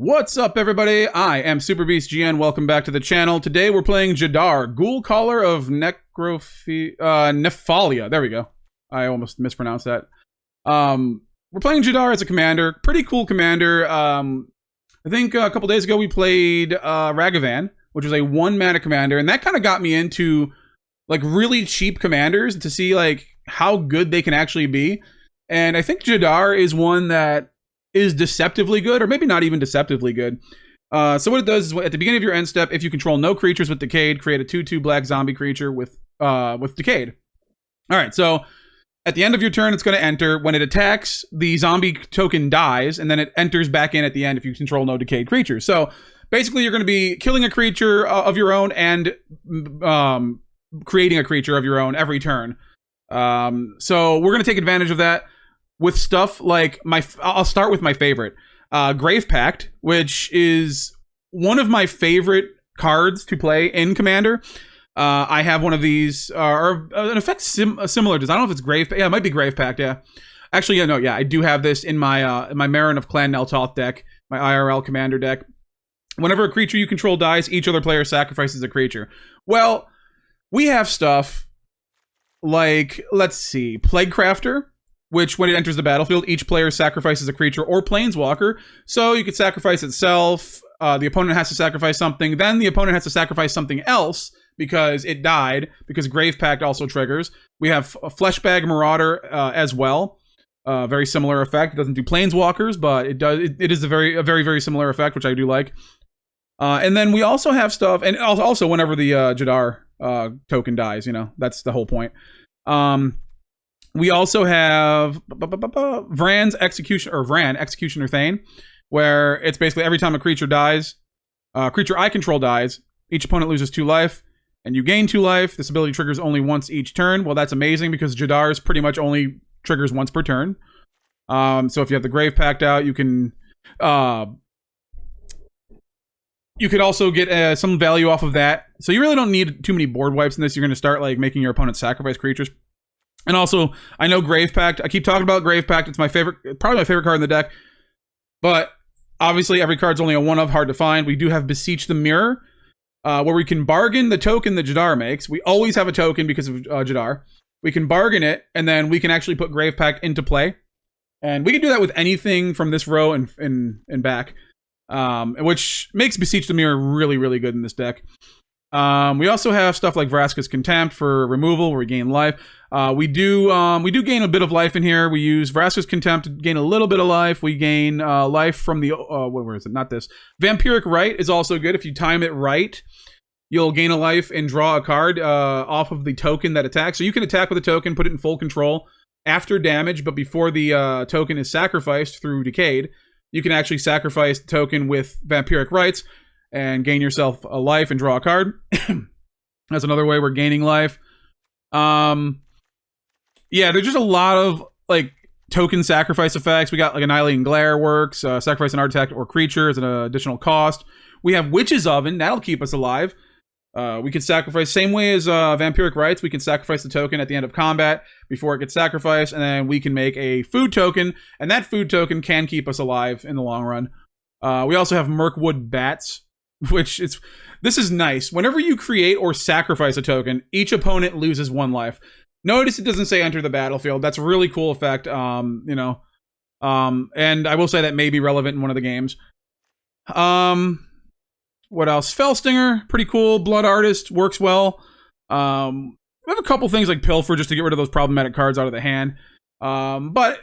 What's up, everybody? I am Super Beast GN. Welcome back to the channel. Today we're playing Jadar, Ghoulcaller of Nephalia. There we go. I almost mispronounced that. We're playing Jadar as a commander. Pretty cool commander. I think a couple days ago we played Ragavan, which was a 1-mana commander, and that kind of got me into like really cheap commanders to see like how good they can actually be. And I think Jadar is one that is deceptively good, or maybe not even deceptively good. So what it does is at the beginning of your end step, if you control no creatures with Decayed, create a 2/2 black zombie creature with Decayed. All right, so at the end of your turn, it's going to enter. When it attacks, the zombie token dies, and then it enters back in at the end if you control no Decayed creatures. So basically, you're going to be killing a creature of your own and creating a creature of your own every turn. So we're going to take advantage of that with stuff like I'll start with my favorite, Grave Pact, which is one of my favorite cards to play in Commander. I have one of these, or an effect similar to this. I don't know if it's Grave Pact. Yeah, it might be Grave Pact, yeah. Actually, yeah, no, yeah, I do have this in my Marin of Clan Neltoth deck, my IRL Commander deck. Whenever a creature you control dies, each other player sacrifices a creature. Well, we have stuff like, let's see, Plaguecrafter, which when it enters the battlefield, each player sacrifices a creature or planeswalker. So you could sacrifice itself, the opponent has to sacrifice something, then the opponent has to sacrifice something else because it died, because Grave Pact also triggers. We have a Fleshbag Marauder as well. Very similar effect. It doesn't do planeswalkers, but it does. It is a very similar effect, which I do like. And then we also have stuff, and also whenever the Jadar token dies, you know, that's the whole point. We also have Vran Executioner Thane, where it's basically every time a creature dies, creature I control dies, each opponent loses 2 life, and you gain 2 life. This ability triggers only once each turn. Well, that's amazing because Jadar's pretty much only triggers once per turn. So if you have the Grave Pact out, you can could also get some value off of that. So you really don't need too many board wipes in this. You're going to start like making your opponent sacrifice creatures. And also, I know Grave Pact. I keep talking about Grave Pact. It's my favorite, probably my favorite card in the deck. But obviously, every card's only a 1-of, hard to find. We do have Beseech the Mirror, where we can bargain the token that Jadar makes. We always have a token because of Jadar. We can bargain it, and then we can actually put Grave Pact into play. And we can do that with anything from this row and back, which makes Beseech the Mirror really good in this deck. We also have stuff like Vraska's Contempt for removal, where we gain life. We do gain a bit of life in here. We use Vraska's Contempt to gain a little bit of life. We gain life from the where is it? Not this. Vampiric Rite is also good. If you time it right, you'll gain a life and draw a card off of the token that attacks. So you can attack with a token, put it in full control after damage, but before the token is sacrificed through Decayed, you can actually sacrifice the token with Vampiric Rites and gain yourself a life and draw a card. That's another way we're gaining life. Yeah, there's just a lot of like token sacrifice effects. We got like Annihilating Glare works, sacrifice an artifact or creature as an additional cost. We have Witch's Oven, that'll keep us alive. We can sacrifice, same way as Vampiric Rites, we can sacrifice the token at the end of combat before it gets sacrificed, and then we can make a food token, and that food token can keep us alive in the long run. We also have Mirkwood Bats, which this is nice. Whenever you create or sacrifice a token, each opponent loses 1 life. Notice it doesn't say enter the battlefield. That's a really cool effect, you know. And I will say that may be relevant in one of the games. What else? Fellstinger, pretty cool. Blood Artist works well. We have a couple things like Pilfer just to get rid of those problematic cards out of the hand. But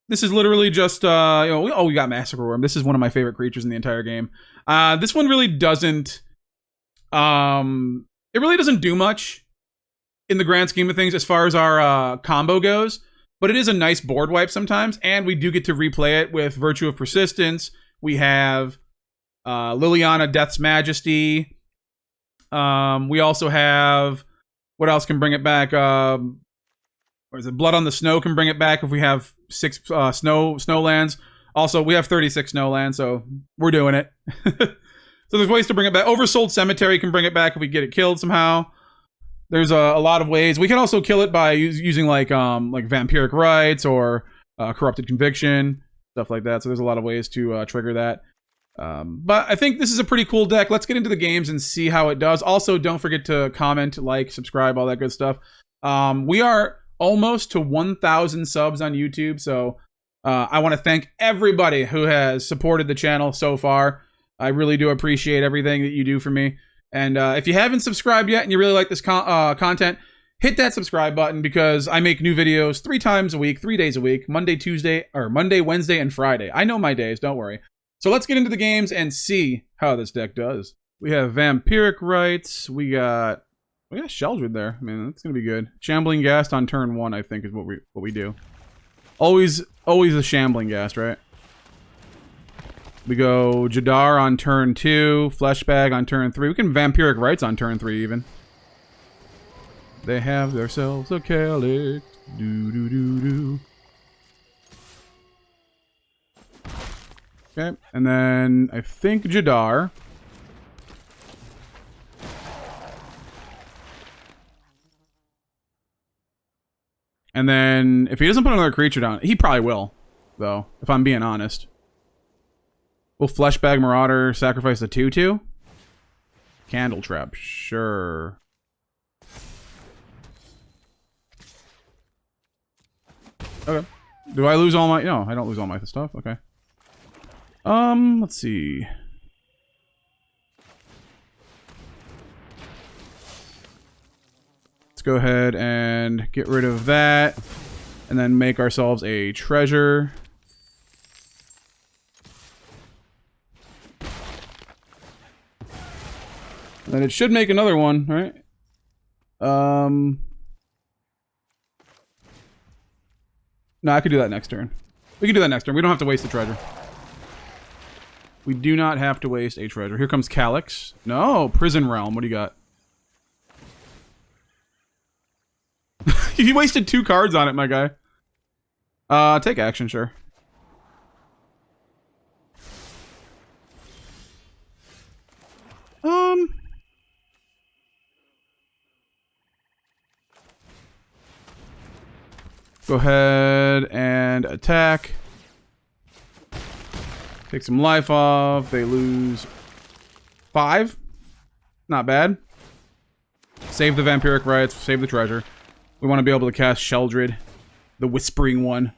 this is literally just, you know, we got Massacre Worm. This is one of my favorite creatures in the entire game. This one really doesn't, it really doesn't do much in the grand scheme of things as far as our combo goes, but it is a nice board wipe sometimes, and we do get to replay it with Virtue of Persistence. We have Liliana Death's Majesty. We also have, what else can bring it back? Or is it Blood on the Snow can bring it back if we have 6 snowlands. Also, we have 36 snowlands, so we're doing it. So there's ways to bring it back. Oversold Cemetery can bring it back if we get it killed somehow. There's a lot of ways. We can also kill it by using like Vampiric Rites or Corrupted Conviction, stuff like that. So there's a lot of ways to trigger that. But I think this is a pretty cool deck. Let's get into the games and see how it does. Also, don't forget to comment, like, subscribe, all that good stuff. We are almost to 1,000 subs on YouTube, so I want to thank everybody who has supported the channel so far. I really do appreciate everything that you do for me. And if you haven't subscribed yet and you really like this content, hit that subscribe button, because I make new videos 3 times a week, 3 days a week, Monday, Wednesday, and Friday. I know my days, don't worry. So let's get into the games and see how this deck does. We have Vampiric Rites. We got Sheldred there. I mean, that's gonna be good. Shambling Ghast on turn 1, I think, is what we do. Always a Shambling Ghast, right? We go Jadar on turn 2, Fleshbag on turn 3. We can Vampiric Rites on turn 3 even. They have themselves a Calyx. Do. Okay, and then I think Jadar. And then if he doesn't put another creature down, he probably will, though, if I'm being honest. Will Fleshbag Marauder sacrifice a 2/2? Candle Trap, sure. Okay. Do I lose all my... No, I don't lose all my stuff. Okay. Let's see. Let's go ahead and get rid of that. And then make ourselves a treasure. And then it should make another one, right? No, I could do that next turn. We can do that next turn. We don't have to waste the treasure. We do not have to waste a treasure. Here comes Calyx. No, Prison Realm. What do you got? You wasted 2 cards on it, my guy. Take action, sure. Go ahead and attack. Take some life off. They lose 5. Not bad. Save the Vampiric Rites. Save the treasure. We want to be able to cast Sheldred, the Whispering One.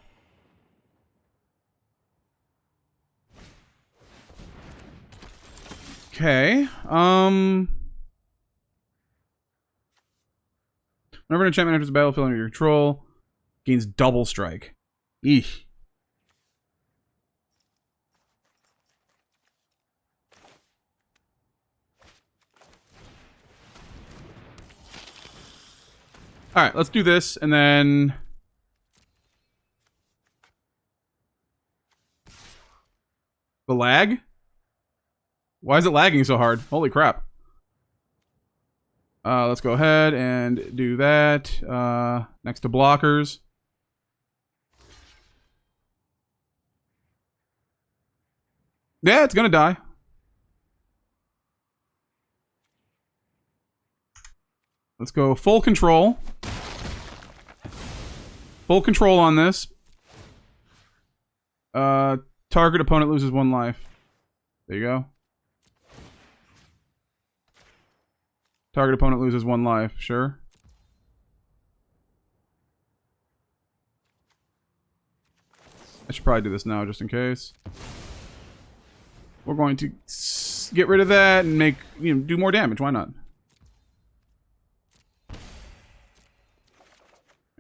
Okay. Whenever an enchantment enters the battlefield under your control, gains double strike. Eesh. Alright, let's do this, and then... The lag? Why is it lagging so hard? Holy crap. Let's go ahead and do that. Next to blockers. Yeah, it's gonna die. Let's go full control. Full control on this. Target opponent loses 1 life. There you go. Target opponent loses 1 life, sure. I should probably do this now just in case. We're going to get rid of that and make, do more damage. Why not?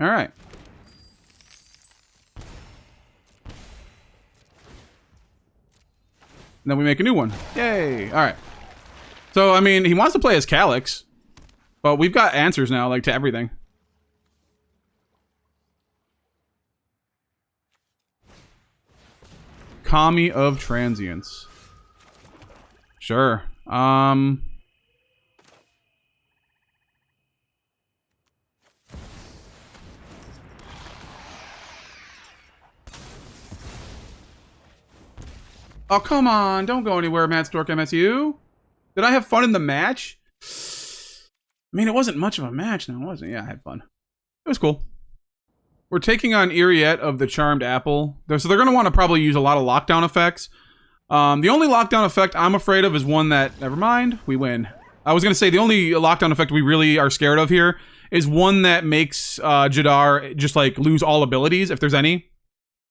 Alright. And then we make a new one. Yay! Alright. So, I mean, he wants to play as Calyx. But we've got answers now, like, to everything. Kami of Transience. Sure. Oh, come on. Don't go anywhere, Matt Stork MSU. Did I have fun in the match? I mean, it wasn't much of a match now, was it? Yeah, I had fun. It was cool. We're taking on Iriette of the Charmed Apple. So they're going to want to probably use a lot of lockdown effects. The only lockdown effect I'm afraid of is one that... Never mind, we win. I was going to say the only lockdown effect we really are scared of here is one that makes Jadar just like lose all abilities, if there's any.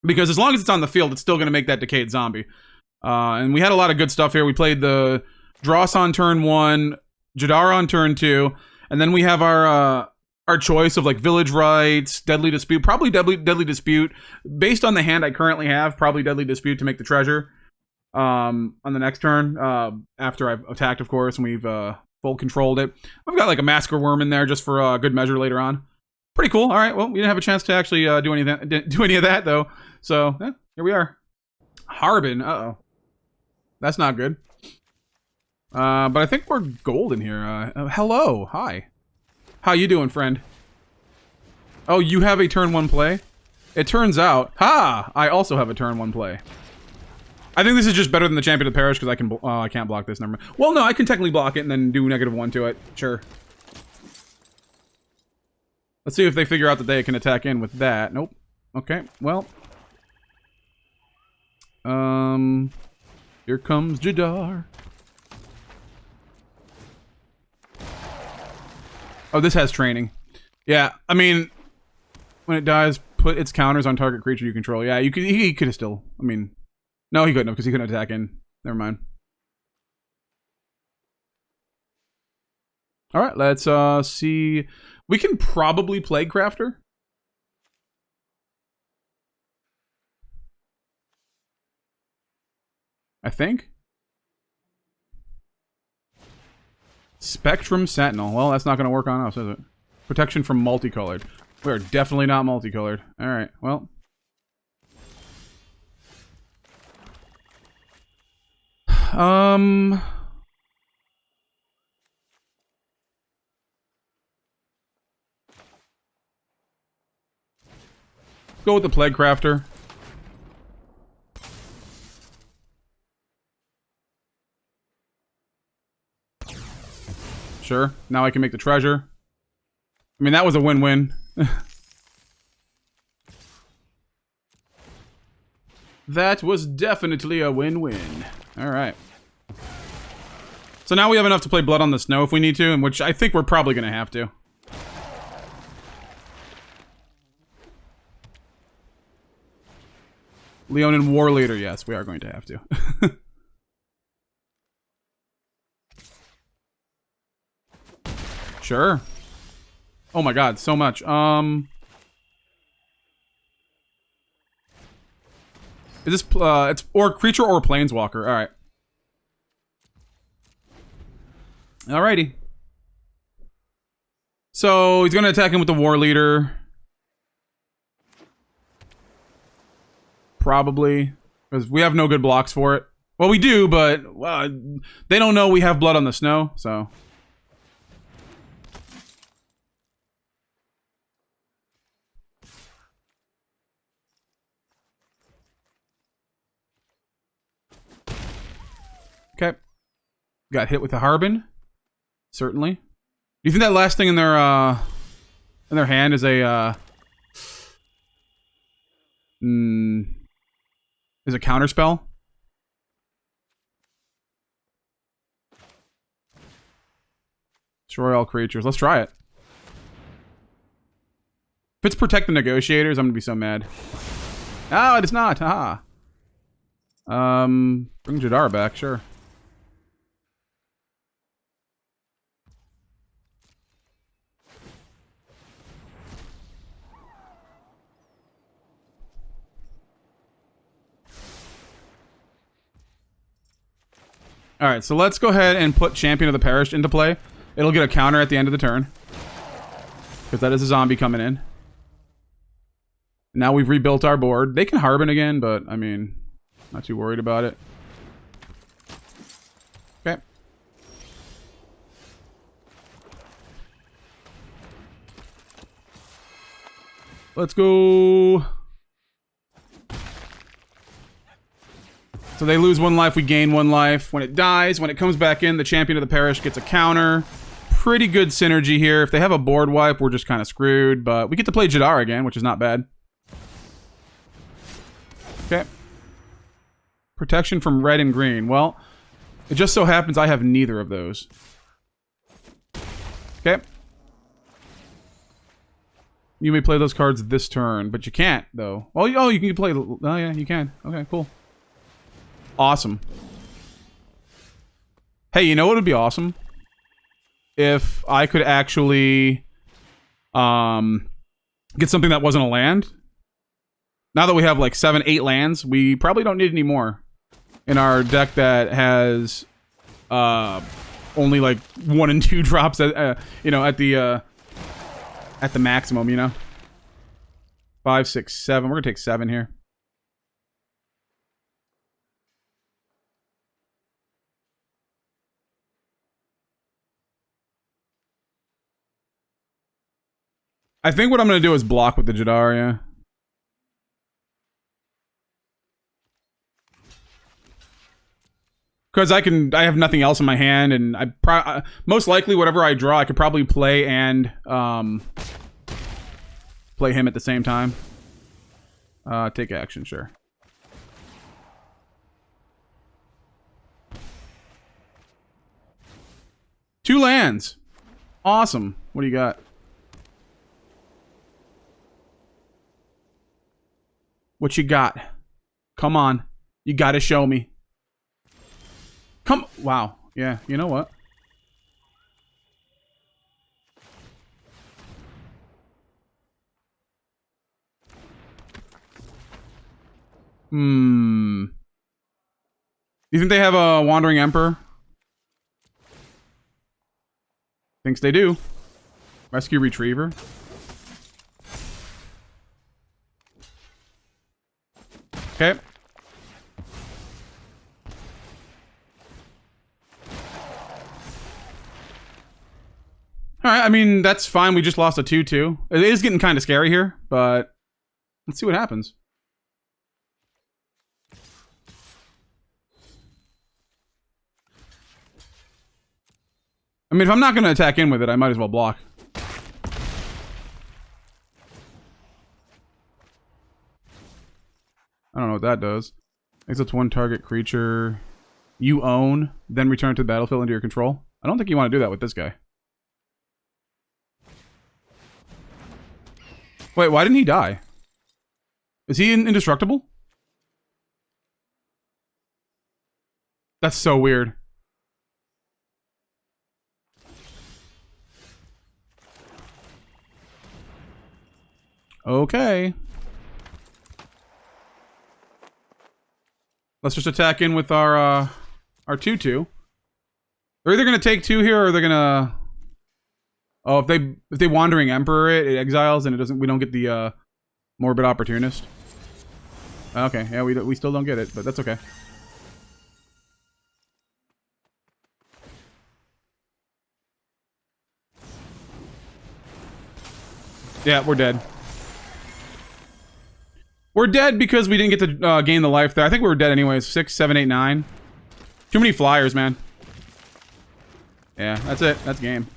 Because as long as it's on the field, it's still going to make that decayed zombie. And we had a lot of good stuff here. We played the Dross on turn 1, Jadar on turn 2, and then we have our choice of like Village Rites, Deadly Dispute, probably Deadly Dispute. Based on the hand I currently have, probably Deadly Dispute to make the treasure on the next turn, after I've attacked, of course, and we've full controlled it. We've got like a Massacre Worm in there just for good measure later on. Pretty cool. All right, well, we didn't have a chance to actually do any of that, though. So, yeah, here we are. Harbin, uh-oh. That's not good. But I think we're golden here. Hello, hi. How you doing, friend? Oh, you have a turn 1 play? It turns out, I also have a turn 1 play. I think this is just better than the Champion of the Parish because I can, I can't block this, never mind. Well, no, I can technically block it and then do -1 to it, sure. Let's see if they figure out that they can attack in with that. Nope. Okay, well. Here comes Jadar. Oh, this has training. Yeah, I mean, when it dies, put its counters on target creature you control. Yeah, he could have still, I mean, no, he couldn't have because he couldn't attack in. Never mind. All right, let's see. We can probably Plague Crafter. I think. Spectrum Sentinel. Well, that's not going to work on us, is it? Protection from multicolored. We are definitely not multicolored. All right, well. Go with the Plague Crafter. Sure. Now I can make the treasure. I mean, that was a win-win. That was definitely a win-win. Alright. So now we have enough to play Blood on the Snow if we need to, and which I think we're probably going to have to. Leonin War Leader, yes, we are going to have to. Sure. Oh my god, so much. Is this, it's or creature or planeswalker. Alright. Alrighty. So, he's gonna attack him with the War Leader. Probably. Because we have no good blocks for it. Well, we do, but they don't know we have Blood on the Snow, so... Okay. Got hit with the Harbin. Certainly. Do you think that last thing in their hand is a is a counter spell? Destroy all creatures. Let's try it. If it's protect the negotiators, I'm gonna be so mad. Oh, it is not. Haha. Bring Jadar back, sure. Alright, so let's go ahead and put Champion of the Parish into play. It'll get a counter at the end of the turn. Because that is a zombie coming in. Now we've rebuilt our board. They can Harbin again, but, I mean, not too worried about it. Okay. Let's go. So they lose 1 life, we gain 1 life. When it dies, when it comes back in, the Champion of the Parish gets a counter. Pretty good synergy here. If they have a board wipe, we're just kind of screwed. But we get to play Jadar again, which is not bad. Okay. Protection from red and green. Well, it just so happens I have neither of those. Okay. You may play those cards this turn, but you can't, though. Oh, you can play... Oh, yeah, you can. Okay, cool. Awesome. Hey, you know what would be awesome? If I could actually... get something that wasn't a land. Now that we have, like, 7, 8 lands, we probably don't need any more in our deck that has... only, like, 1 and 2 drops at, you know, at the maximum, you know? 5, 6, 7. We're gonna take 7 here. I think what I'm gonna do is block with the Jadar, yeah. Because I have nothing else in my hand, and most likely whatever I draw, I could probably play and play him at the same time. Take action, sure. Two lands. Awesome. What do you got? What you got? Come on. You gotta show me. Come. Wow. Yeah, you know what? You think they have a Wandering Emperor? Thinks they do. Rescue Retriever. Okay. Alright, I mean, that's fine. We just lost a 2-2. It is getting kind of scary here, but let's see what happens. I mean, if I'm not going to attack in with it, I might as well block. I don't know what that does. Exits 1 target creature you own, then return to the battlefield into your control. I don't think you want to do that with this guy. Wait, why didn't he die? Is he indestructible? That's so weird. Okay. Let's just attack in with our 2-2. They're either gonna take 2 here, or they're gonna... Oh, if they Wandering Emperor it exiles, and it doesn't. We don't get the Morbid Opportunist. Okay, yeah, we still don't get it, but that's okay. Yeah, we're dead. We're dead because we didn't get to gain the life there. I think we were dead anyways. 6, 7, 8, 9. Too many flyers, man. Yeah, that's it. That's game.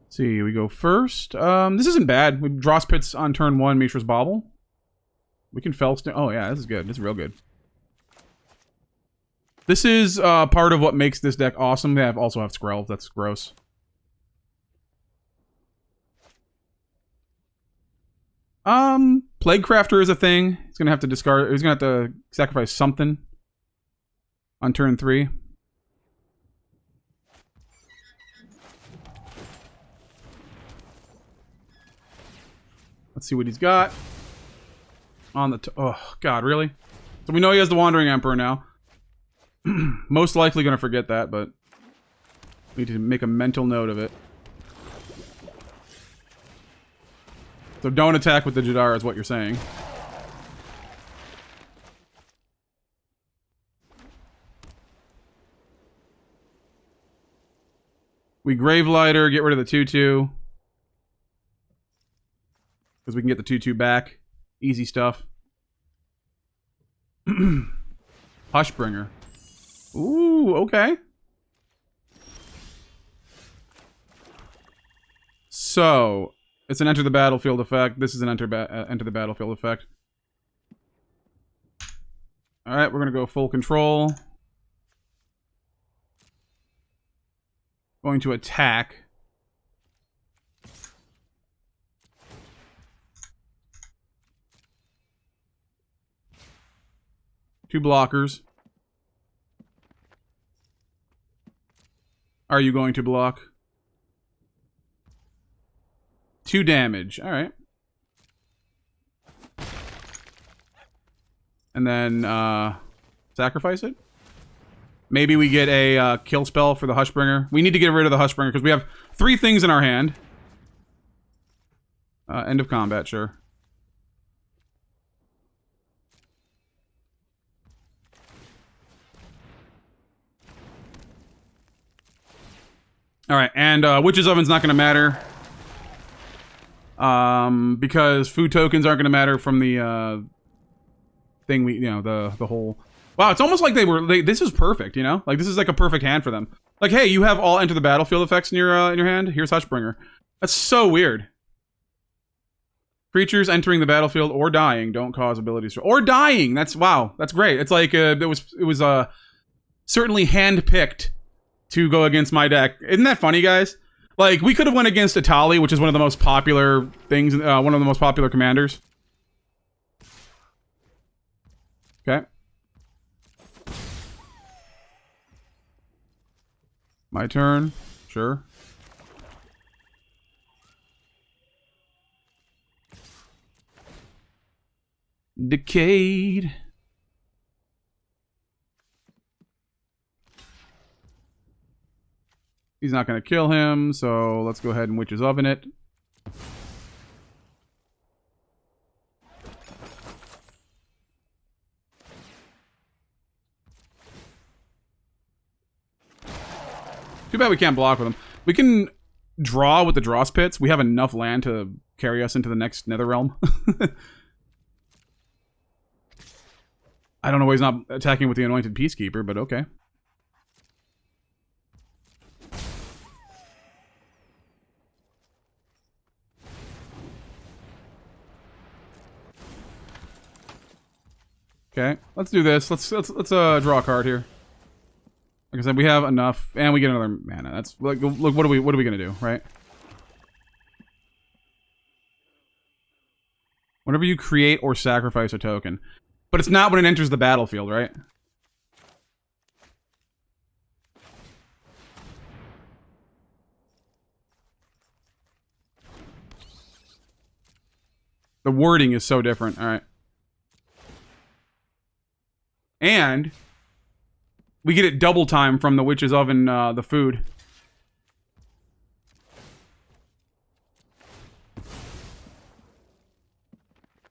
Let's see, we go first. This isn't bad. We draw Spits on turn 1, Mishra's Bauble. We can Fellstone. Oh yeah, this is good. This is real good. This is part of what makes this deck awesome. They also have Skrelv. That's gross. Plaguecrafter is a thing. He's gonna have to discard. He's gonna have to sacrifice something on turn 3. Let's see what he's got on the. Oh God, really? So we know he has the Wandering Emperor now. Most likely gonna forget that, but we need to make a mental note of it. So don't attack with the Jadar is what you're saying. We Gravelighter, get rid of the 2-2. Because we can get the 2-2 back. Easy stuff. Hushbringer. Ooh, okay. So... It's an enter the battlefield effect. This is an enter the battlefield effect. Alright, we're gonna go full control. Going to attack. Two blockers. Are you going to block? 2 damage. Alright. And then, sacrifice it? Maybe we get a kill spell for the Hushbringer. We need to get rid of the Hushbringer because we have 3 things in our hand. End of combat, sure. Alright, and Witch's Oven's not going to matter. Because food tokens aren't going to matter from the thing we, you know, the whole... Wow, it's almost like this is perfect, you know? Like, this is like a perfect hand for them. Like, hey, you have all enter the battlefield effects in your hand? Here's Hushbringer. That's so weird. Creatures entering the battlefield or dying don't cause abilities... Or dying! That's, wow, that's great. It's like, it was certainly hand-picked to go against my deck. Isn't that funny, guys? Like, we could have went against Atali, which is one of the most popular things, one of the most popular commanders. Okay. My turn. Sure. Decayed. He's not going to kill him, so let's go ahead and Witch's Oven it. Too bad we can't block with him. We can draw with the Dross Pits. We have enough land to carry us into the next Netherrealm. I don't know why he's not attacking with the Anointed Peacekeeper, but okay. Okay, let's do this. Let's draw a card here. Like I said, we have enough, and we get another mana. That's like, look, what are we gonna do, right? Whenever you create or sacrifice a token, but it's not when it enters the battlefield, right? The wording is so different. All right. And we get it double time from the Witch's Oven, the food.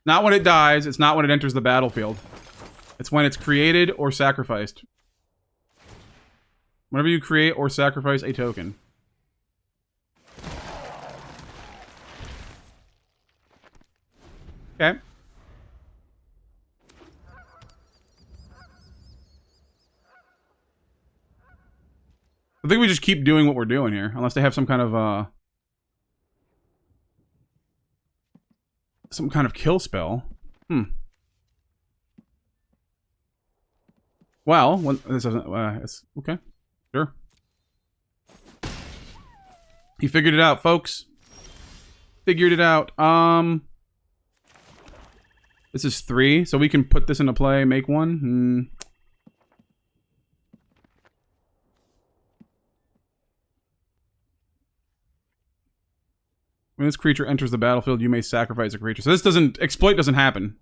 Not when it dies. It's not when it enters the battlefield. It's when it's created or sacrificed. Whenever you create or sacrifice a token. Okay. I think we just keep doing what we're doing here, unless they have some kind of kill spell. Well, this doesn't. It's okay. Sure. He figured it out, folks. Figured it out. This is 3, so we can put this into play. Make one. When this creature enters the battlefield, you may sacrifice a creature. So this doesn't... Exploit doesn't happen.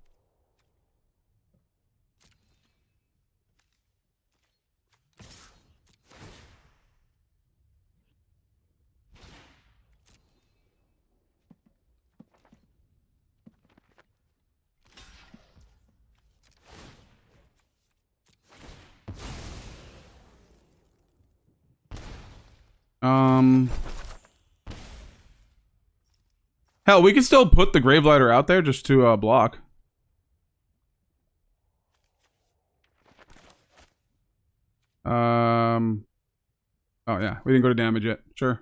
Hell, we can still put the Gravelighter out there just to block. Oh yeah, we didn't go to damage yet. Sure.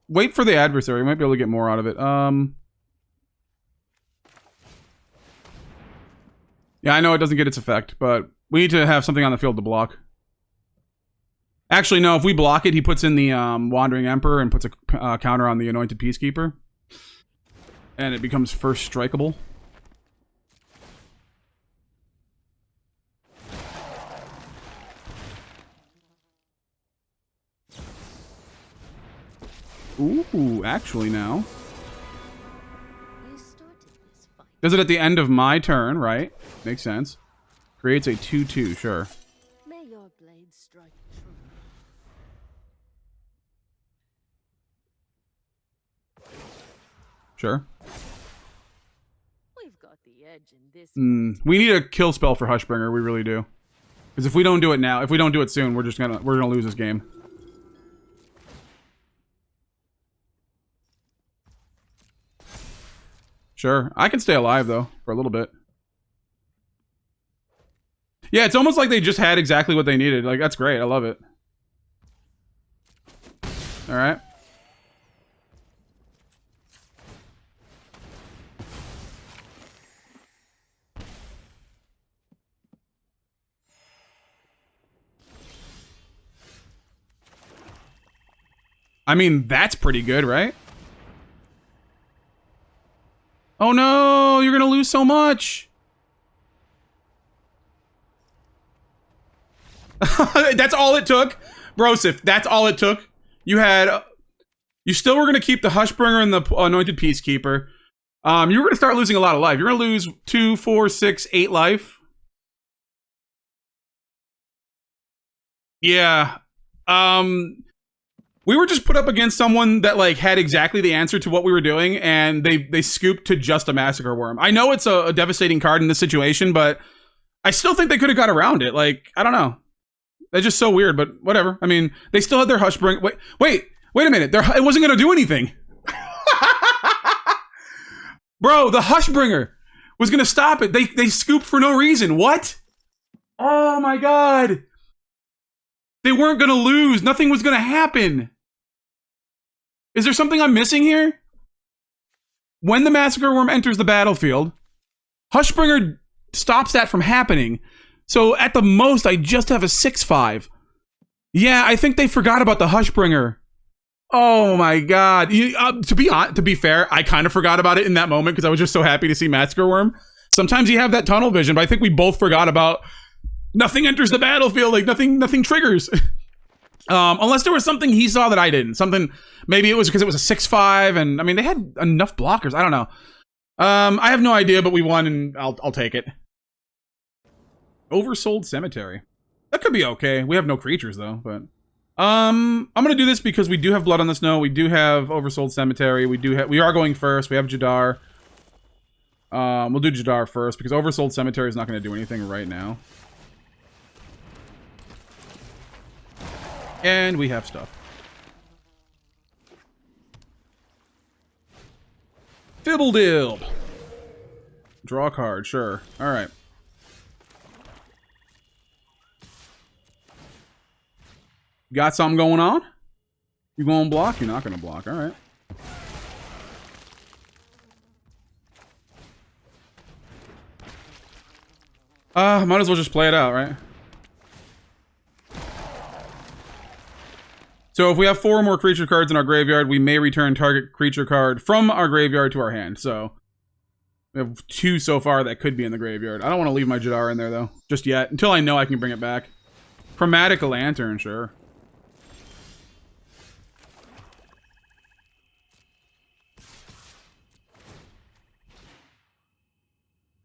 wait for the adversary. We might be able to get more out of it. Yeah, I know it doesn't get its effect, but we need to have something on the field to block. Actually, no, if we block it, he puts in the Wandering Emperor and puts a counter on the Anointed Peacekeeper. And it becomes first strikeable. Ooh, actually now. Does it at the end of my turn, right? Makes sense. Creates a 2/2, sure. May your blade strike true. Sure. We've got the edge in this. We need a kill spell for Hushbringer, we really do. Because if we don't do it now, if we don't do it soon, we're gonna lose this game. Sure. I can stay alive, though, for a little bit. Yeah, it's almost like they just had exactly what they needed. Like, that's great. I love it. Alright. I mean, that's pretty good, right? Oh no, you're gonna lose so much. That's all it took. Brosif, that's all it took. You still were gonna keep the Hushbringer and the Anointed Peacekeeper. You were gonna start losing a lot of life. You're gonna lose 2, 4, 6, 8 life. Yeah. We were just put up against someone that like had exactly the answer to what we were doing, and they scooped to just a Massacre Worm. I know it's a devastating card in this situation, but I still think they could have got around it. Like, I don't know. That's just so weird, but whatever. I mean, they still had their Hushbringer. Wait a minute. It wasn't going to do anything. Bro, the Hushbringer was going to stop it. They scooped for no reason. What? Oh my god. They weren't going to lose. Nothing was going to happen. Is there something I'm missing here? When the Massacre Worm enters the battlefield, Hushbringer stops that from happening. So at the most, I just have a 6/5. Yeah, I think they forgot about the Hushbringer. Oh my god. To be fair, I kind of forgot about it in that moment because I was just so happy to see Massacre Worm. Sometimes you have that tunnel vision, but I think we both forgot about nothing enters the battlefield, like nothing triggers. Unless there was something he saw that I didn't. Something, maybe it was because it was a 6/5, and I mean, they had enough blockers. I don't know. I have no idea, but we won, and I'll take it. Oversold Cemetery. That could be okay. We have no creatures, though, but... I'm gonna do this because we do have Blood on the Snow. We do have Oversold Cemetery. We are going first. We have Jadar. We'll do Jadar first, because Oversold Cemetery is not gonna do anything right now. And we have stuff. Fibbledild. Draw a card, sure. Alright. Got something going on? You going to block? You're not going to block. Alright. Might as well just play it out, right? So if we have 4 more creature cards in our graveyard, we may return target creature card from our graveyard to our hand. So we have 2 so far that could be in the graveyard. I don't want to leave my Jadar in there, though. Just yet. Until I know I can bring it back. Chromatic Lantern, sure.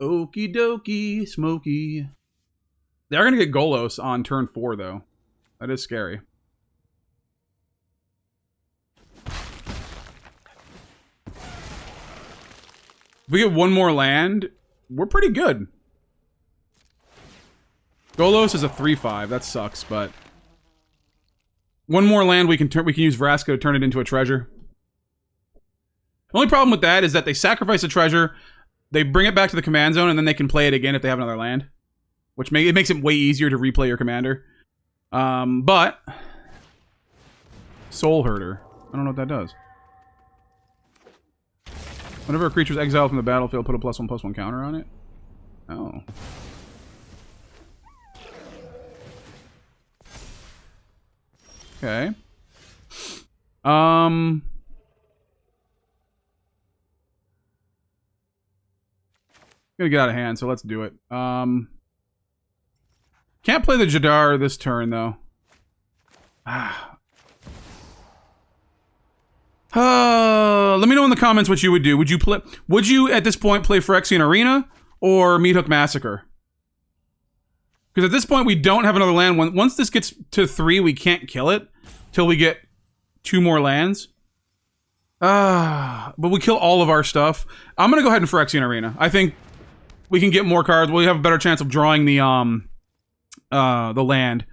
Okie dokie, smoky. They're going to get Golos on turn 4, though. That is scary. If we get 1 more land, we're pretty good. Golos is a 3/5. That sucks, but 1 more land we can use Vraska to turn it into a treasure. The only problem with that is that they sacrifice a treasure, they bring it back to the command zone, and then they can play it again if they have another land, which makes it way easier to replay your commander. But Soul Herder, I don't know what that does. Whenever a creature is exiled from the battlefield, put a +1/+1 counter on it. Oh. Okay. Gonna get out of hand, so let's do it. Can't play the Jadar this turn though. Let me know in the comments what you would do. Would you at this point play Phyrexian Arena or Meathook Massacre? Because at this point we don't have another land. Once this gets to 3, we can't kill it till we get 2 more lands. But we kill all of our stuff. I'm gonna go ahead and Phyrexian Arena. I think we can get more cards. We have a better chance of drawing the land.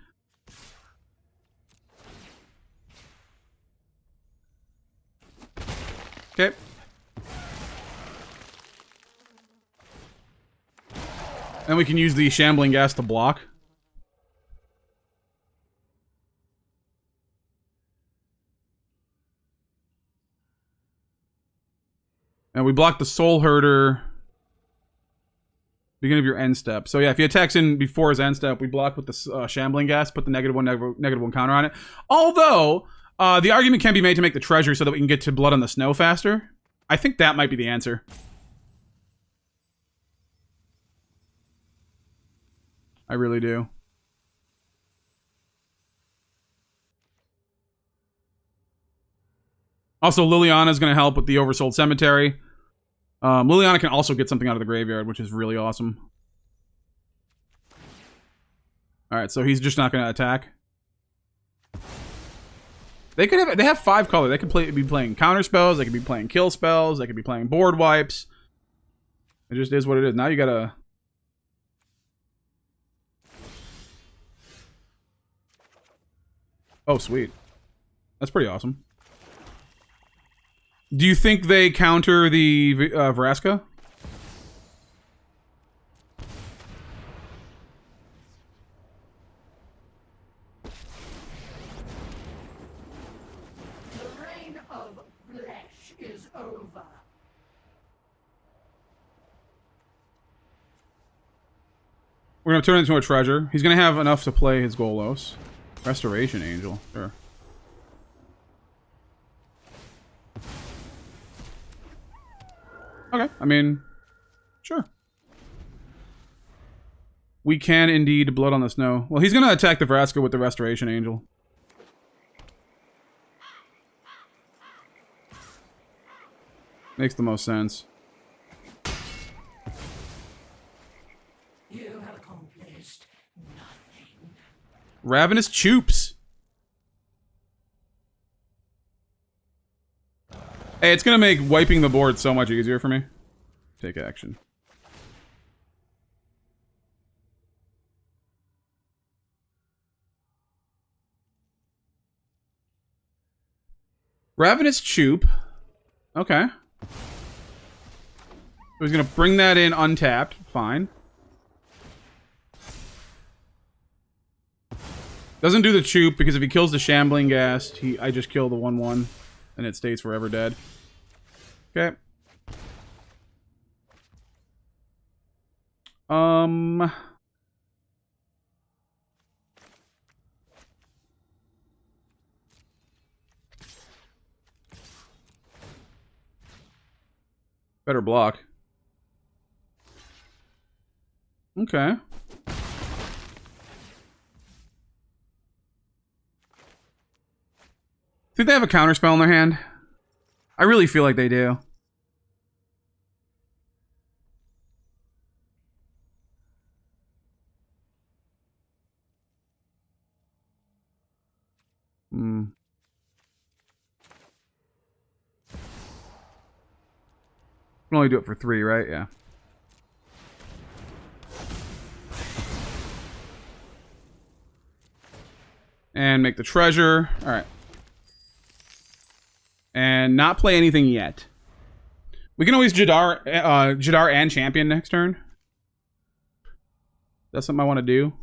Okay. And we can use the Shambling Ghast to block. And we block the Soul Herder. Beginning of your end step. So yeah, if he attacks in before his end step, we block with the Shambling Ghast, put the -1/-1 counter on it. Although, the argument can be made to make the treasure so that we can get to Blood on the Snow faster. I think that might be the answer. I really do. Also, Liliana is going to help with the Oversold Cemetery. Liliana can also get something out of the graveyard, which is really awesome. Alright, so he's just not going to attack. They have 5 color. They could be playing counter spells, they could be playing kill spells, they could be playing board wipes. It just is what it is. Now you gotta... Oh, sweet. That's pretty awesome. Do you think they counter the Vraska? The reign of flesh is over. We're gonna turn it into a treasure. He's gonna have enough to play his Golos. Restoration Angel, sure. Okay, I mean, sure. We can indeed Blood on the Snow. Well, he's gonna attack the Vraska with the Restoration Angel. Makes the most sense. You have accomplished nothing. Ravenous Choops. Hey, it's gonna make wiping the board so much easier for me. Take action. Ravenous Choop. Okay. So he's gonna bring that in untapped. Fine. Doesn't do the Choop because if he kills the Shambling Ghast, I just kill the 1/1 and it stays forever dead. Okay. Better block. Okay. Think they have a counterspell in their hand? I really feel like they do. Can only do it for 3, right? Yeah. And make the treasure. Alright. And not play anything yet. We can always Jadar and Champion next turn. That's something I want to do.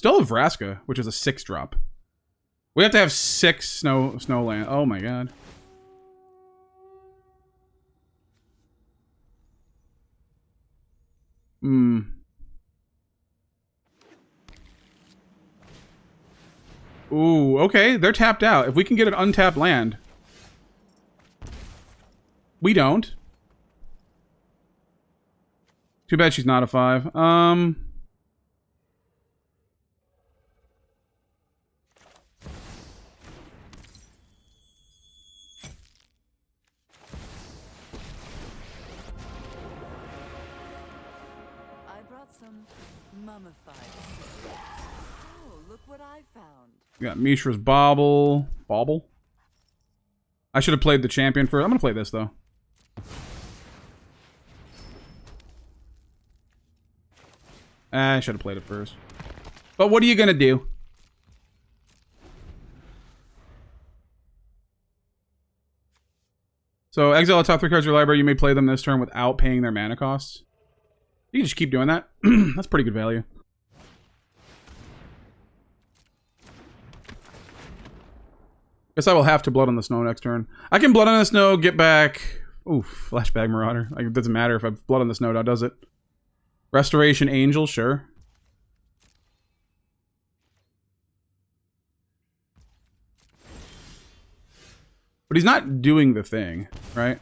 Still have Vraska, which is a 6-drop. We have to have 6 snow land. Oh my god. Hmm. Ooh, okay. They're tapped out. If we can get an untapped land. We don't. Too bad she's not a 5. I brought some mummified cigarettes. Oh, look what I found. We got Mishra's Bauble. Bauble? I should have played the champion first. I'm gonna play this, though. I should have played it first. But what are you gonna do? So, exile the top 3 cards of your library. You may play them this turn without paying their mana costs. You can just keep doing that. That's pretty good value. Guess I will have to Blood on the Snow next turn. I can Blood on the Snow, get back... Oof, Fleshbag Marauder. Like, it doesn't matter if I Blood on the Snow now, does it? Restoration Angel, sure. But he's not doing the thing, right?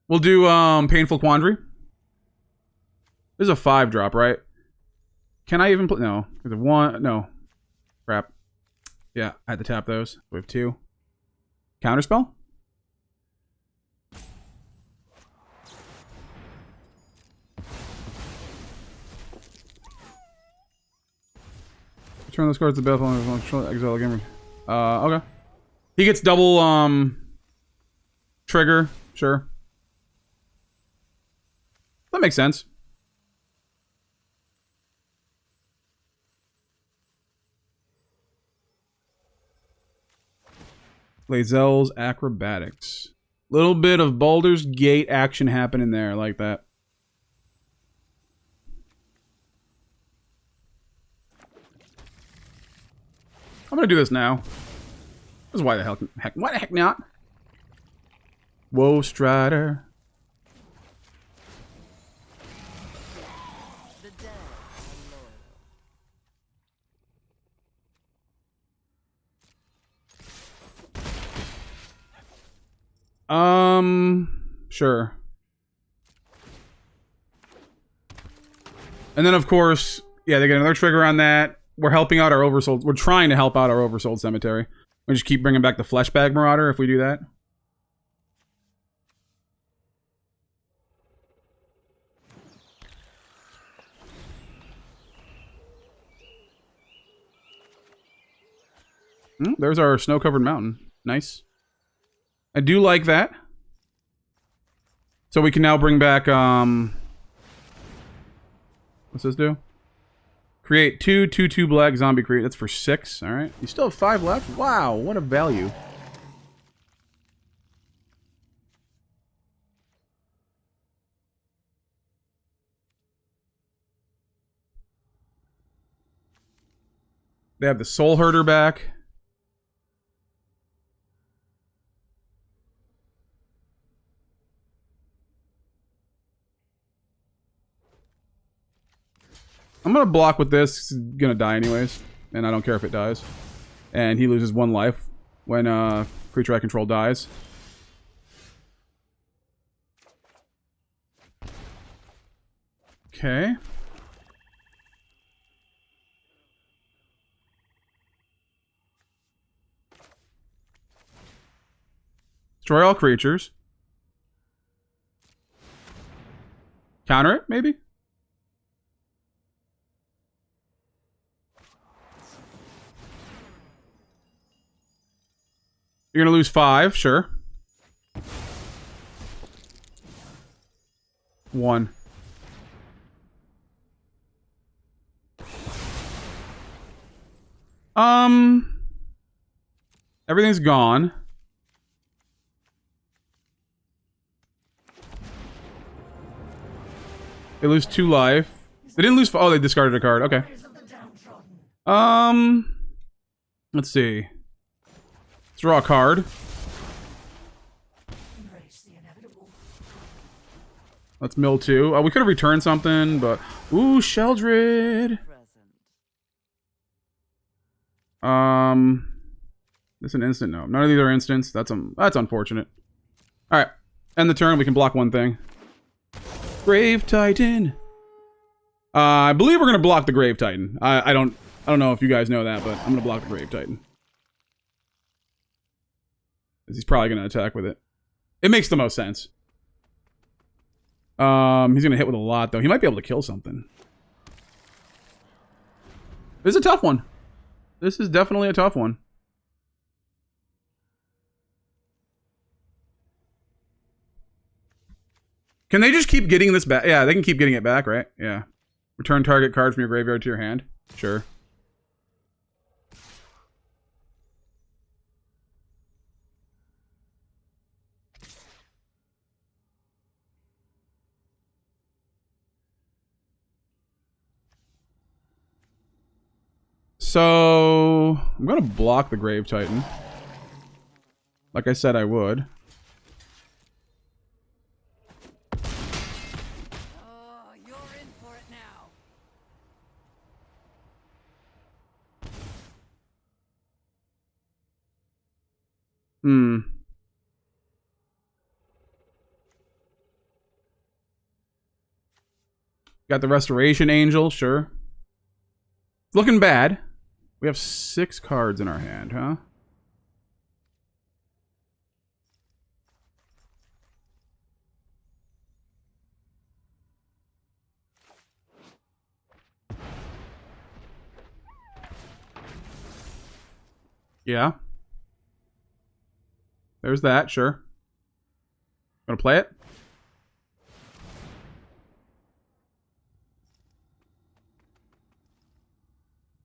We'll do Painful Quandary. This is a 5-drop, right? Can I even play? No. There's a 1. No. Crap. Yeah, I had to tap those. We have 2. Counterspell? Return those cards to the battlefield. Exile gamer. Okay. He gets double trigger, sure. That makes sense. Lae'zel's Acrobatics. Little bit of Baldur's Gate action happening there, like that. I'm gonna do this now. This is why the heck why the heck not? Whoa, Strider. The dead are loyal. Sure. And then, of course, yeah, they get another trigger on that. We're helping out our oversold. We're trying to help out our oversold cemetery. We just keep bringing back the Fleshbag Marauder if we do that. There's our snow-covered mountain. Nice. I do like that. So we can now bring back, what's this do? Create 2/2/2 black zombie create. That's for 6. Alright. You still have 5 left? Wow, what a value. They have the Soul Herder back. I'm gonna block with this. It's gonna die anyways, and I don't care if it dies. And he loses 1 life when creature I control dies. Okay. Destroy all creatures. Counter it, maybe? You're gonna lose 5, sure. 1. Everything's gone. They lose 2 life. They didn't lose. Oh, they discarded a card. Okay. Rise of the downtrodden. Let's see. Let's draw a card. Embrace the inevitable. Let's mill 2. We could have returned something, but ooh, Sheldred. Present. This is an instant. No, none of these are instants. That's unfortunate. All right, end the turn. We can block one thing. Grave Titan. I believe we're gonna block the Grave Titan. I don't know if you guys know that, but I'm gonna block the Grave Titan. He's probably gonna attack with it. It makes the most sense. He's gonna hit with a lot though. He might be able to kill something. This is a tough one. This is definitely a tough one. Can they just keep getting this back? Yeah, they can keep getting it back, right? Yeah. Return target card from your graveyard to your hand. Sure. So I'm gonna block the Grave Titan. Like I said I would. Oh, you're in for it now. Got the Restoration Angel, sure. It's looking bad. We have 6 cards in our hand, huh? Yeah. There's that, sure. Gonna play it?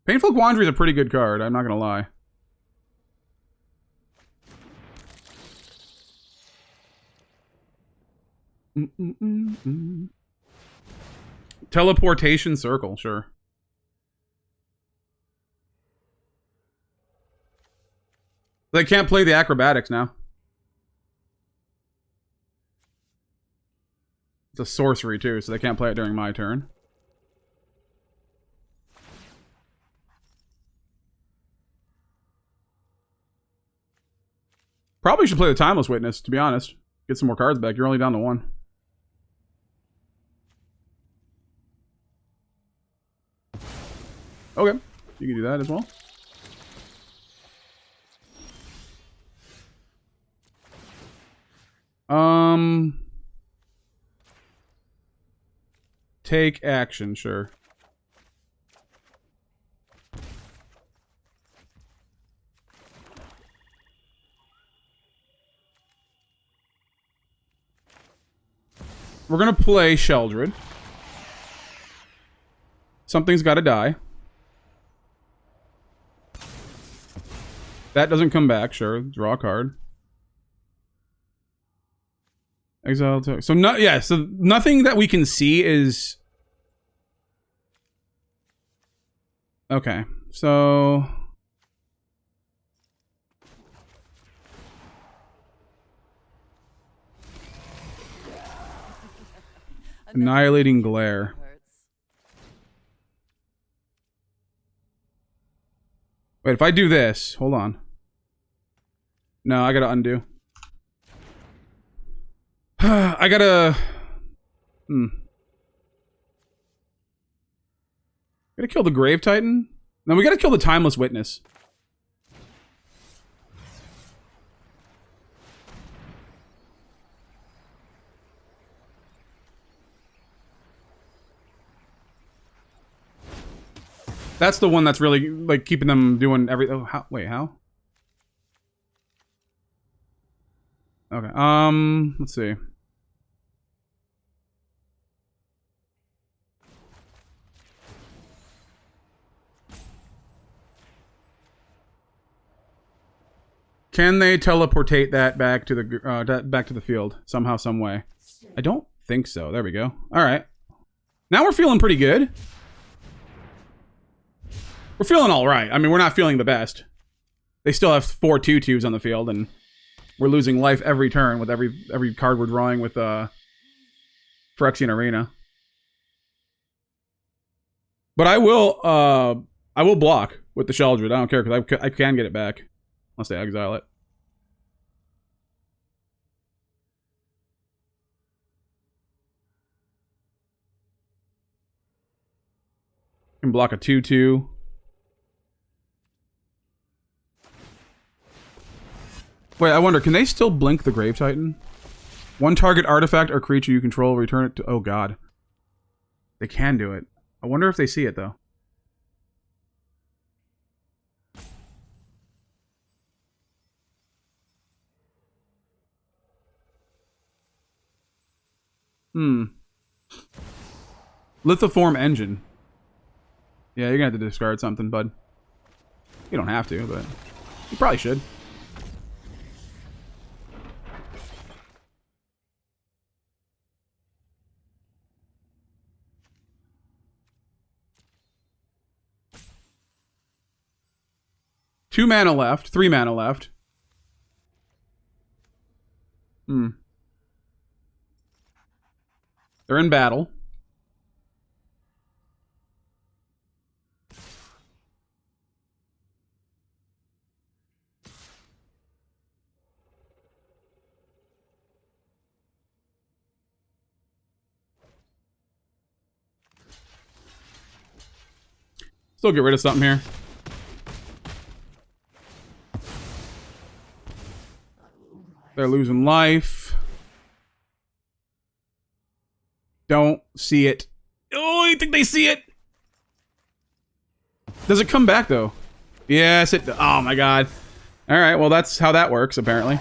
Painful Quandary is a pretty good card, I'm not gonna lie. Teleportation Circle, sure. They can't play the acrobatics now. It's a sorcery too, so they can't play it during my turn. Probably should play the Timeless Witness, to be honest. Get some more cards back. You're only down to 1. Okay. You can do that as well. Take action, sure. We're gonna play Sheldred. Something's gotta die. That doesn't come back, sure. Draw a card. Exile to... So, so nothing that we can see is... Okay, so... Annihilating Glare. Wait, if I do this... Hold on. No, I gotta undo. I gotta... Gotta kill the Grave Titan? No, we gotta kill the Timeless Witness. That's the one that's really, like, keeping them doing everything. Oh, how? Wait, how? Okay, let's see. Can they teleportate that back to the field somehow, some way? I don't think so. There we go. All right. Now we're feeling pretty good. We're feeling all right. I mean, we're not feeling the best. They still have 4 2/2s on the field, and we're losing life every turn with every card we're drawing with Phyrexian Arena. But I will block with the Sheldred. I don't care, because I can get it back. Unless they exile it. Can block a 2/2. Wait, I wonder, can they still blink the Grave Titan? One target artifact or creature you control, return it to... Oh, God. They can do it. I wonder if they see it, though. Lithoform Engine. Yeah, you're gonna have to discard something, bud. You don't have to, but you probably should. Two mana left. 3 mana left. They're in battle. Still get rid of something here. They're losing life. Don't see it. Oh, you think they see it? Does it come back, though? Yes, it... Oh, my God. All right, well, that's how that works, apparently.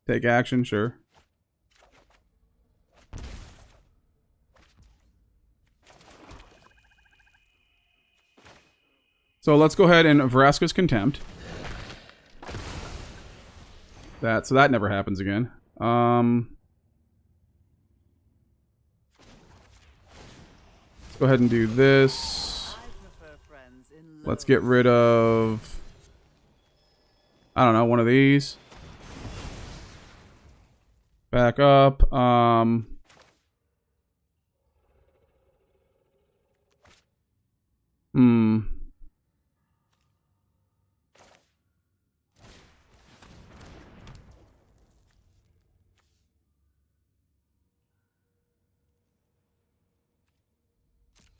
Take action, sure. So let's go ahead and Vraska's Contempt. So that never happens again. Let's go ahead and do this. Let's get rid of... I don't know, one of these. Back up.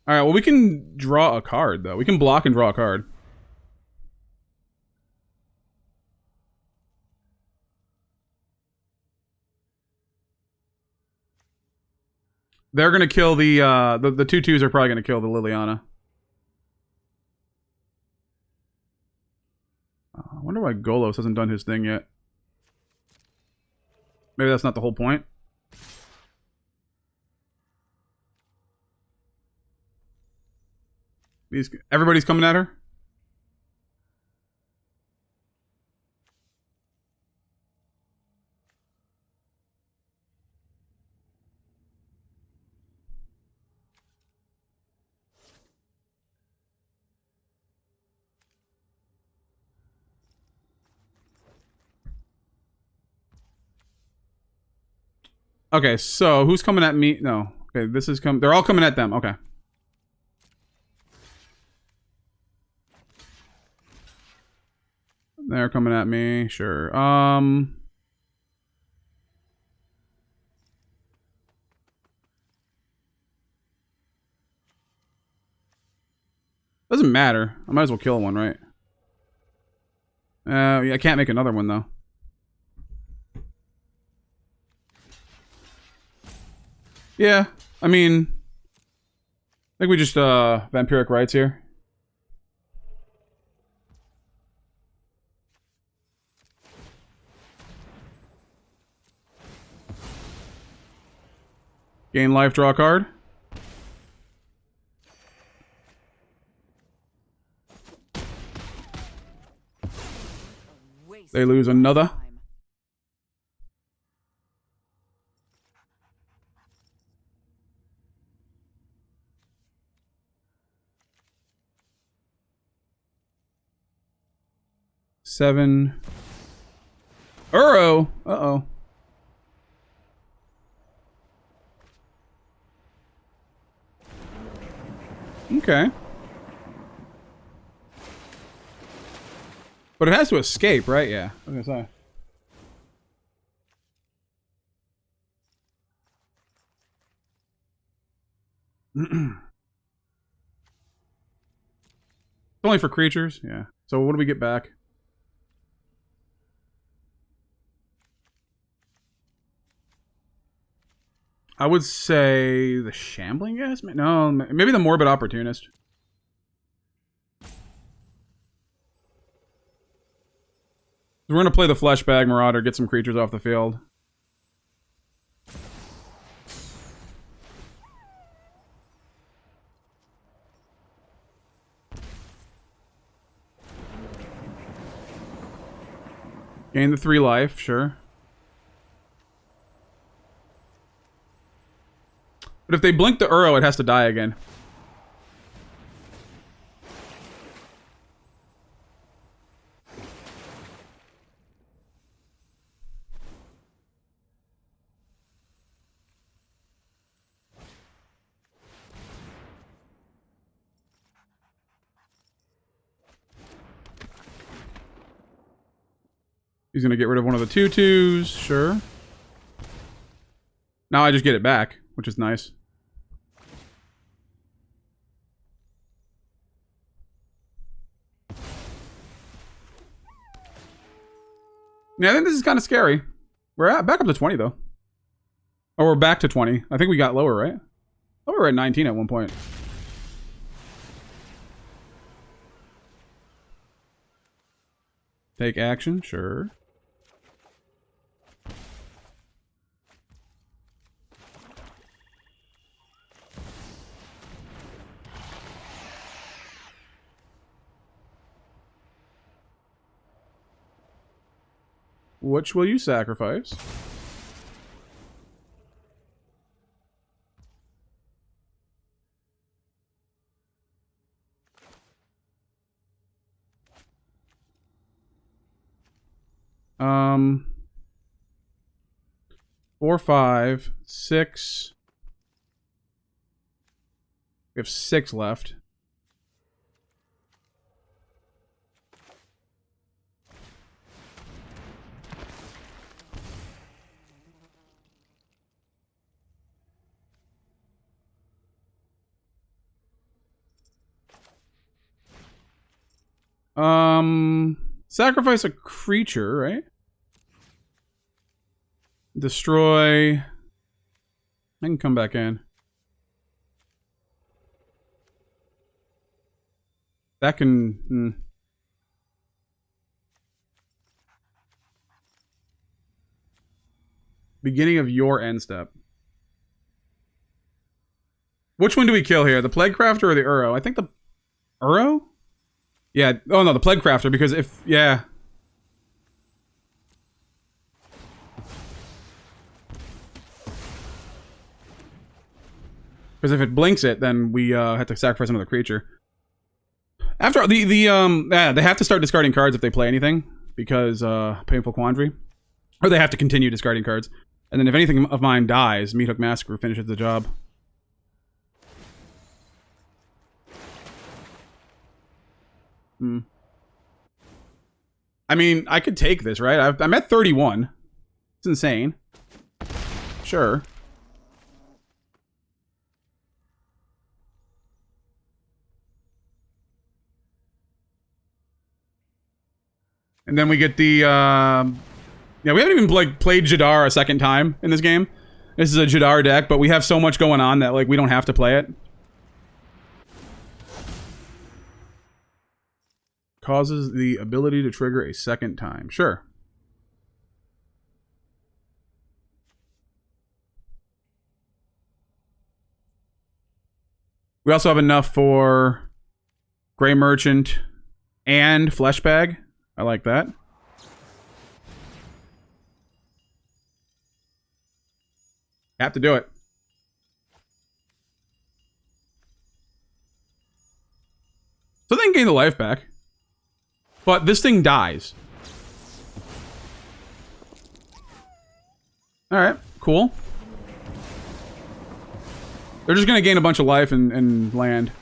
Alright, well, we can draw a card, though. We can block and draw a card. They're gonna kill the 2/2s are probably gonna kill the Liliana. I wonder why Golos hasn't done his thing yet. Maybe that's not the whole point. Everybody's coming at her? Okay, so who's coming at me? No. Okay, this is they're all coming at them. Okay. They're coming at me. Sure. Doesn't matter. I might as well kill one, right? Yeah, I can't make another one, though. Yeah, I mean... I think we just, Vampiric Rites here. Gain life, draw a card. They lose another. Time. Seven. Uro. Uh-oh. Okay. But it has to escape, right? Yeah. I was gonna say. It's only for creatures? Yeah. So what do we get back? I would say the Shambling Ghast? No, maybe the Morbid Opportunist. We're going to play the Fleshbag Marauder, get some creatures off the field. Gain the 3 life, sure. But if they blink the Uro, it has to die again. He's gonna get rid of one of the 2/2s, sure. Now I just get it back, which is nice. Yeah, I think this is kind of scary. We're back up to 20, though. Oh, we're back to 20. I think we got lower, right? Oh, we were at 19 at one point. Take action, sure. Which will you sacrifice? Um, 4, 5, 6. We have 6 left. Sacrifice a creature, right? Destroy. I can come back in. That can... Beginning of your end step. Which one do we kill here? The Plague Crafter or the Uro? I think the Uro? Yeah. Oh no, the Plague Crafter, because if... Yeah. Because if it blinks it, then we have to sacrifice another creature. After they have to start discarding cards if they play anything, because Painful Quandary. Or they have to continue discarding cards. And then if anything of mine dies, Meathook Massacre finishes the job. I mean, I could take this, right? I'm at 31. It's insane. Sure. And then we get the, yeah, we haven't even played Jadar a second time in this game. This is a Jadar deck, but we have so much going on that, like, we don't have to play it. Causes the ability to trigger a second time. Sure. We also have enough for Grey Merchant and Fleshbag. I like that. Have to do it. So they can gain the life back. But this thing dies. Alright, cool. They're just gonna gain a bunch of life and land.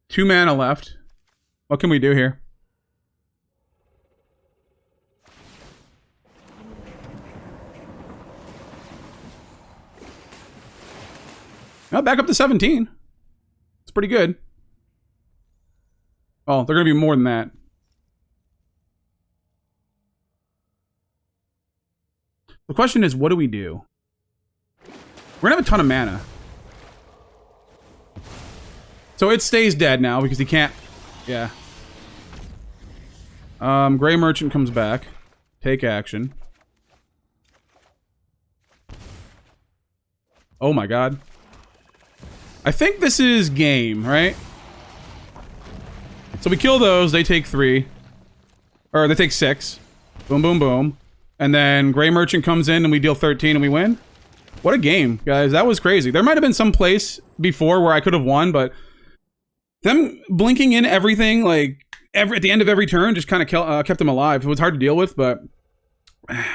Two mana left. What can we do here? Oh, back up to 17. It's pretty good. Oh, they're going to be more than that. The question is, what do we do? We're going to have a ton of mana. So it stays dead now because he can't... Yeah. Gray Merchant comes back. Take action. Oh my god. I think this is game, right? So we kill those, they take 3. Or they take 6. Boom, boom, boom. And then Gray Merchant comes in and we deal 13 and we win. What a game, guys. That was crazy. There might have been some place before where I could have won, but them blinking in everything, like, at the end of every turn just kind of kept them alive. It was hard to deal with, but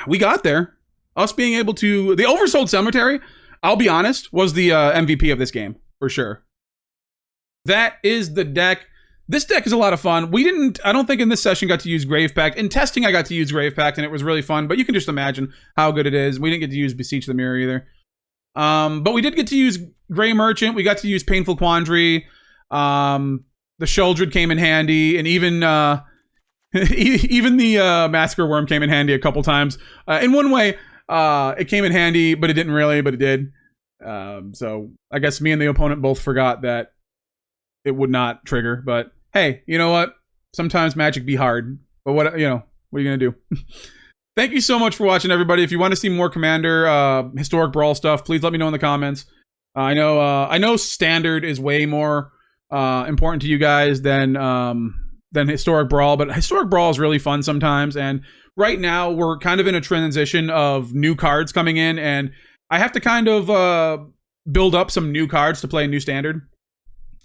we got there. Us being able to... The Oversold Cemetery, I'll be honest, was the MVP of this game. For sure. That is the deck. This deck is a lot of fun. I don't think in this session got to use Grave Pact. In testing, I got to use Grave Pact, and it was really fun, but you can just imagine how good it is. We didn't get to use Beseech the Mire either. But we did get to use Gray Merchant. We got to use Painful Quandary. The Sheoldred came in handy, and even even the Massacre Worm came in handy a couple times. In one way, it came in handy, but it didn't really, but it did. So I guess me and the opponent both forgot that it would not trigger, but hey, you know what? Sometimes Magic be hard, but what are you gonna do? Thank you so much for watching, everybody. If you want to see more Commander, Historic Brawl stuff, please let me know in the comments. I know Standard is way more important to you guys than Historic Brawl, but Historic Brawl is really fun sometimes, and right now we're kind of in a transition of new cards coming in, and I have to kind of build up some new cards to play a new Standard.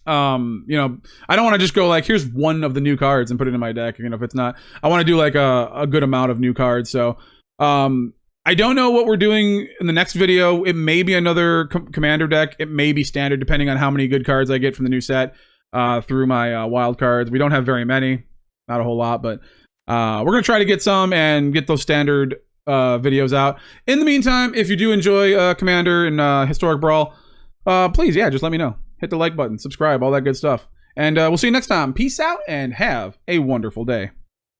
I don't want to just go like, here's one of the new cards and put it in my deck. If it's not, I want to do like a good amount of new cards. So I don't know what we're doing in the next video. It may be another Commander deck. It may be Standard, depending on how many good cards I get from the new set through my wild cards. We don't have very many, not a whole lot, but we're gonna try to get some and get those Standard videos out. In the meantime, if you do enjoy Commander and Historic Brawl, please, yeah, just let me know. Hit the like button, subscribe, all that good stuff. And we'll see you next time. Peace out and have a wonderful day.